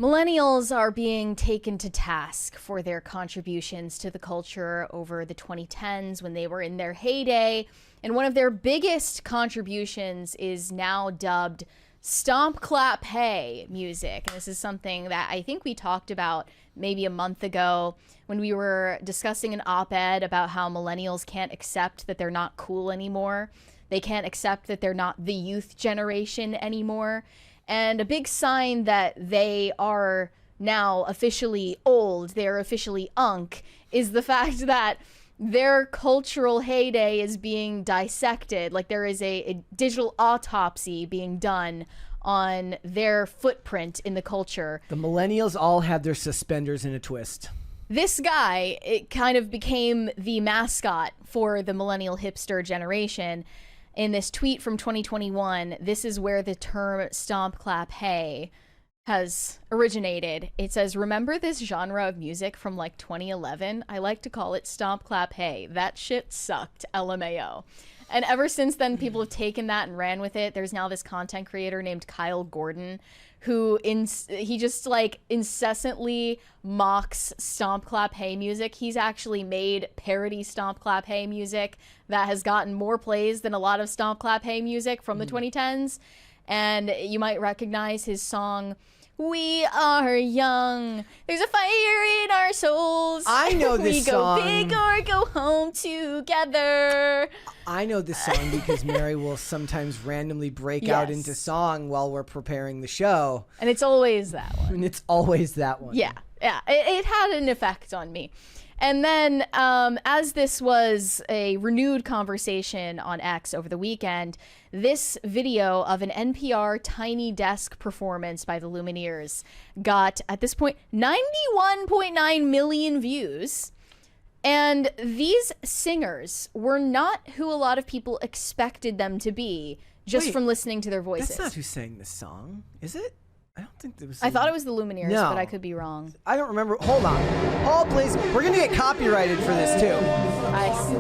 Millennials are being taken to task for their contributions to the culture over the 2010s when they were in their heyday. And one of their biggest contributions is now dubbed stomp, clap, hey music. And this is something that I think we talked about maybe a month ago when we were discussing an op-ed about how millennials can't accept that they're not cool anymore. They can't accept that they're not the youth generation anymore. And a big sign that they are now officially old, they're officially unk, is the fact that their cultural heyday is being dissected. Like there is a digital autopsy being done on their footprint in the culture. The millennials all had their suspenders in a twist. This guy, it kind of became the mascot for the millennial hipster generation. In this tweet from 2021, this is where the term stomp, clap, hey has originated. It says, remember this genre of music from like 2011? I like to call it stomp, clap, hey. That shit sucked, LMAO. And ever since then, people have taken that and ran with it. There's now this content creator named Kyle Gordon who he just like incessantly mocks stomp, clap, hey music. He's actually made parody stomp, clap, hey music that has gotten more plays than a lot of stomp, clap, hey music from the 2010s. And you might recognize his song, We Are Young. There's a fire in our souls. I know this song. We go big or go home together. I know this song because Mary will sometimes randomly break out into song while we're preparing the show. And it's always that one. And it's always that one. Yeah. It had an effect on me. And then as this was a renewed conversation on X over the weekend, this video of an NPR Tiny Desk performance by the Lumineers got, at this point, 91.9 million views. And these singers were not who a lot of people expected them to be just from listening to their voices. That's not who sang this song, is it? I don't think there was. I thought it was the Lumineers, No. but I could be wrong. I don't remember. Hold on. Hold, please. We're going to get copyrighted for this, too.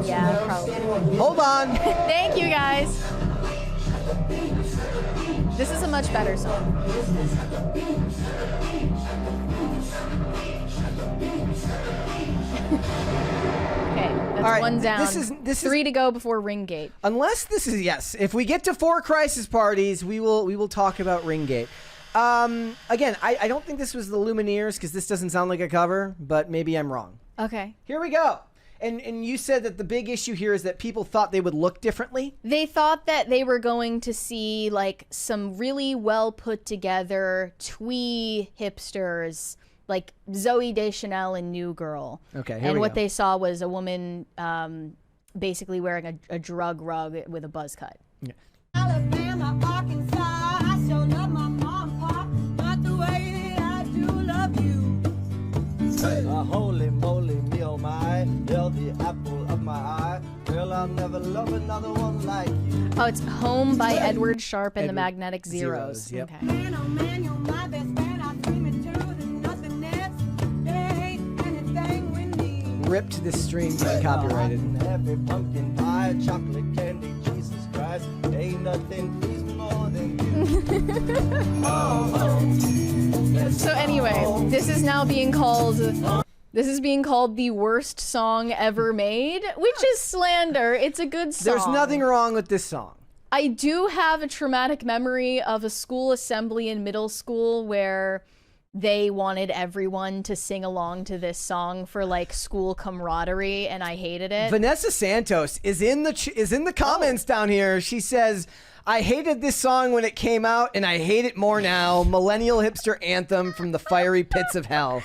Yeah, probably. Hold on. Thank you, guys. This is a much better song. Okay, that's All right, one down. this is 3 to go before Ringgate. Unless this is, yes. If we get to 4 crisis parties, we will talk about Ringgate. Again, I don't think this was the Lumineers because this doesn't sound like a cover, but maybe I'm wrong. Okay. Here we go. And you said that the big issue here is that people thought they would look differently? They thought that they were going to see like some really well put together twee hipsters like Zooey Deschanel and New Girl. Okay, here and we what go. they saw was a woman basically wearing a drug rug with a buzz cut. Yeah. Alabama, Arkansas, I sure love my mom and pop, not the way that I do love you. Hey. Holy moly, me oh my, you're the apple of my eye. Girl, I'll never love another one like you. Oh, it's Home by Edward Sharpe and the Magnetic Zeros. Yep. Okay. Man, oh man, you're my best friend. I dream it too, there's nothingness. There ain't anything we need. Ripped this stream to be copyrighted. Every pumpkin pie, chocolate candy, Jesus Christ, ain't nothing please more than you. So anyway, this is now being called the worst song ever made, which is slander. It's a good song. There's nothing wrong with this song. I do have a traumatic memory of a school assembly in middle school where they wanted everyone to sing along to this song for like school camaraderie, and I hated it. Vanessa Santos is in the comments down here. She says, I hated this song when it came out, and I hate it more now. Millennial hipster anthem from the fiery pits of hell.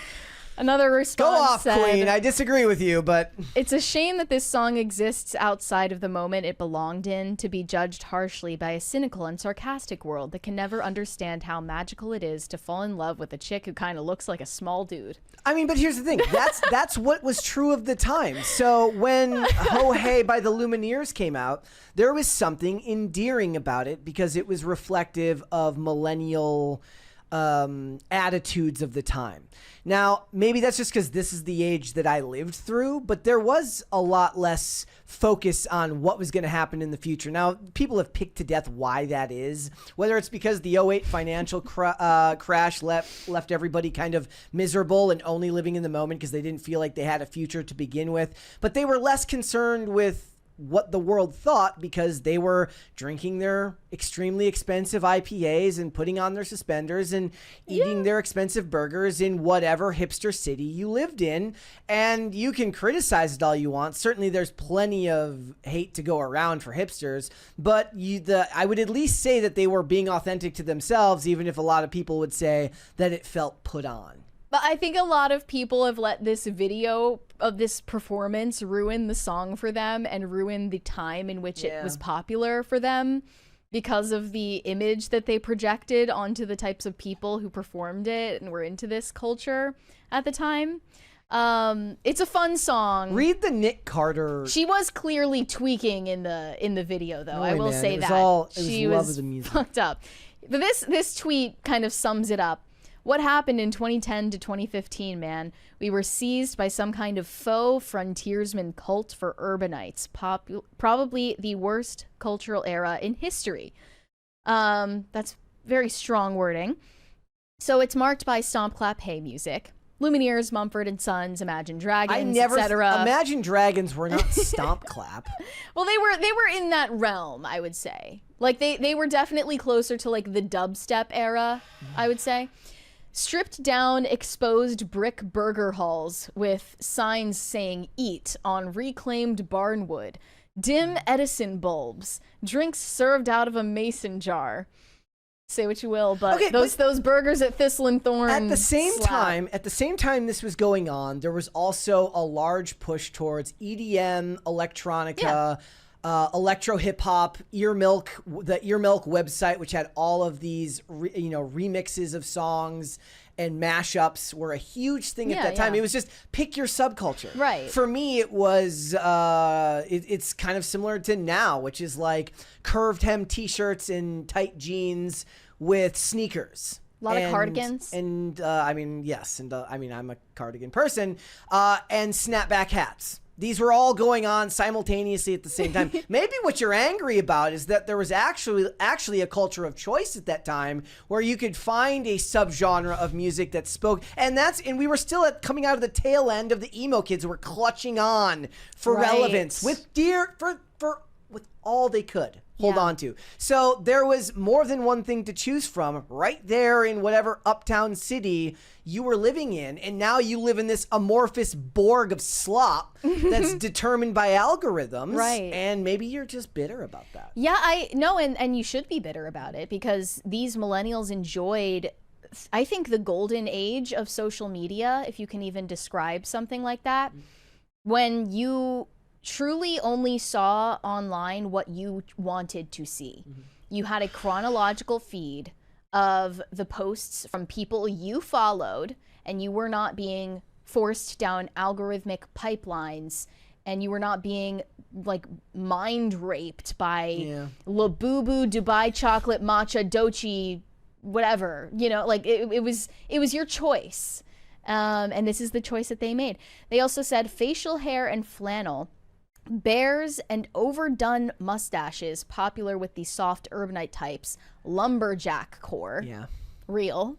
Another Go response off, said, Queen. I disagree with you, but it's a shame that this song exists outside of the moment it belonged in to be judged harshly by a cynical and sarcastic world that can never understand how magical it is to fall in love with a chick who kind of looks like a small dude. I mean, but here's the thing. That's what was true of the time. So when Ho Hey by the Lumineers came out, there was something endearing about it because it was reflective of millennial attitudes of the time. Now, maybe that's just because this is the age that I lived through, but there was a lot less focus on what was going to happen in the future. Now, people have picked to death why that is, whether it's because the '08 financial crash left everybody kind of miserable and only living in the moment because they didn't feel like they had a future to begin with, but they were less concerned with what the world thought because they were drinking their extremely expensive IPAs and putting on their suspenders and eating their expensive burgers in whatever hipster city you lived in. And you can criticize it all you want. Certainly there's plenty of hate to go around for hipsters, but I would at least say that they were being authentic to themselves, even if a lot of people would say that it felt put on. But I think a lot of people have let this video of this performance ruin the song for them and ruin the time in which it was popular for them because of the image that they projected onto the types of people who performed it and were into this culture at the time. It's a fun song. Read the Nick Carter. She was clearly tweaking in the video, though. I will say that. She was fucked up. But this tweet kind of sums it up. What happened in 2010 to 2015, man? We were seized by some kind of faux frontiersman cult for urbanites. Probably the worst cultural era in history. That's very strong wording. So it's marked by stomp, clap, hey music. Lumineers, Mumford & Sons, Imagine Dragons, etc. Imagine Dragons were not stomp clap. Well, they were in that realm, I would say. Like they were definitely closer to like the dubstep era, I would say. Stripped down, exposed brick burger halls with signs saying eat on reclaimed barnwood, dim Edison bulbs, drinks served out of a mason jar. Say what you will, but okay, those burgers at Thistle and Thorn. At the same time this was going on, there was also a large push towards EDM, electronica, electro hip hop, the Ear Milk website, which had all of these remixes of songs and mashups, were a huge thing at that time. It was just pick your subculture. Right. For me, it was it's kind of similar to now, which is like curved hem t-shirts and tight jeans with sneakers. A lot of cardigans. And I'm a cardigan person. And snapback hats. These were all going on simultaneously at the same time. Maybe what you're angry about is that there was actually a culture of choice at that time where you could find a subgenre of music that spoke, and we were still coming out of the tail end of the emo kids who were clutching on for relevance with all they could hold on to. So there was more than one thing to choose from right there in whatever uptown city you were living in, and now you live in this amorphous Borg of slop that's determined by algorithms. Right. And maybe you're just bitter about that. Yeah, I know, and you should be bitter about it because these millennials enjoyed, I think, the golden age of social media, if you can even describe something like that, when you truly only saw online what you wanted to see. You had a chronological feed of the posts from people you followed, and you were not being forced down algorithmic pipelines, and you were not being like mind raped by Labubu, Dubai chocolate, matcha, dochi, whatever, like it was your choice. And this is the choice that they made. They also said facial hair and flannel, bears and overdone mustaches, popular with the soft urbanite types, lumberjack core. Yeah. Real.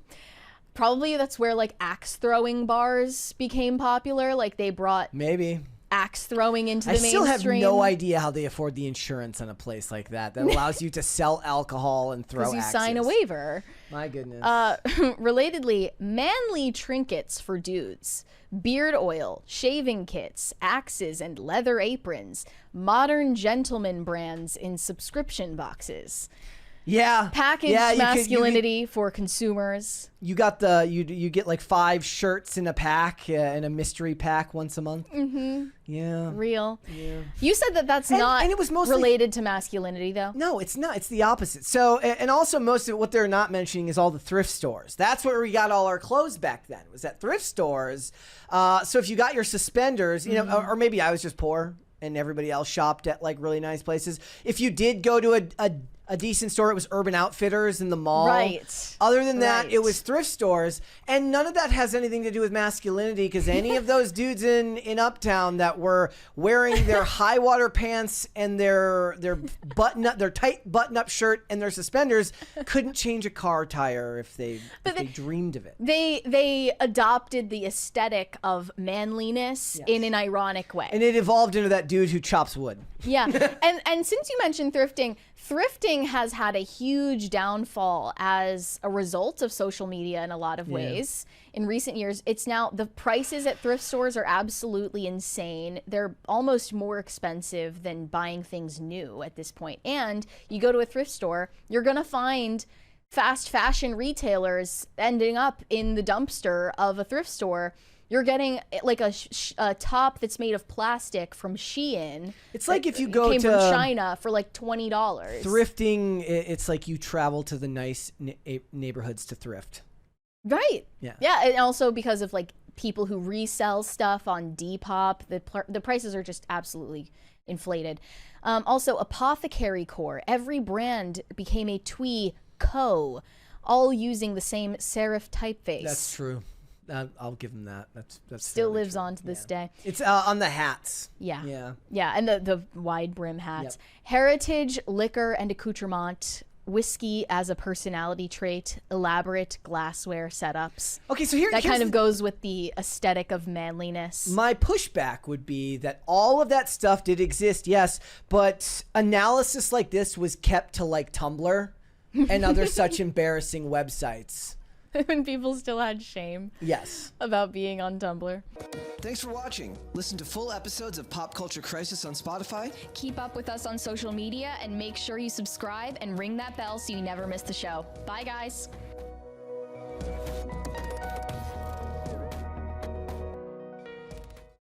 Probably that's where like axe throwing bars became popular. Like they brought axe throwing into the mainstream. I still have no idea how they afford the insurance on a place like that allows you to sell alcohol and throw axes. Because you sign a waiver. My goodness. Relatedly, manly trinkets for dudes. Beard oil, shaving kits, axes, and leather aprons. Modern gentleman brands in subscription boxes. Yeah. Packaged masculinity for consumers. You got you get like 5 shirts in a pack, in a mystery pack once a month. Mm-hmm. Yeah. Real. Yeah. You said that's not and it was mostly related to masculinity, though. No, it's not. It's the opposite. So, and also most of what they're not mentioning is all the thrift stores. That's where we got all our clothes back then, was at thrift stores. So if you got your suspenders, or maybe I was just poor and everybody else shopped at like really nice places. If you did go to a decent store. It was Urban Outfitters in the mall. Right. Other than that, Right. it was thrift stores. And none of that has anything to do with masculinity, because any of those dudes in Uptown that were wearing their high water pants and their tight button-up shirt and their suspenders couldn't change a car tire if they dreamed of it. They adopted the aesthetic of manliness in an ironic way. And it evolved into that dude who chops wood. Yeah. and since you mentioned thrifting has had a huge downfall as a result of social media in a lot of ways. In recent years, it's now the prices at thrift stores are absolutely insane. They're almost more expensive than buying things new at this point. And you go to a thrift store, you're going to find fast fashion retailers ending up in the dumpster of a thrift store. You're getting like a top that's made of plastic from Shein. It's like if you go came to from China for like $20. Thrifting, it's like you travel to the nice neighborhoods to thrift. Right. Yeah. Yeah, and also because of like people who resell stuff on Depop, the prices are just absolutely inflated. Also, Apothecary Core. Every brand became a Twee Co, all using the same serif typeface. That's true. I'll give them that. That's Still fairly lives true. on to this day. It's on the hats. Yeah, and the wide brim hats. Yep. Heritage, liquor, and accoutrement. Whiskey as a personality trait. Elaborate glassware setups. Okay, so That kind of goes with the aesthetic of manliness. My pushback would be that all of that stuff did exist, yes, but analysis like this was kept to like Tumblr and other such embarrassing websites. When people still had shame Yes. about being on Tumblr. Thanks for watching. Listen to full episodes of Pop Culture Crisis on Spotify. Keep up with us on social media and make sure you subscribe and ring that bell so you never miss the show. Bye, guys.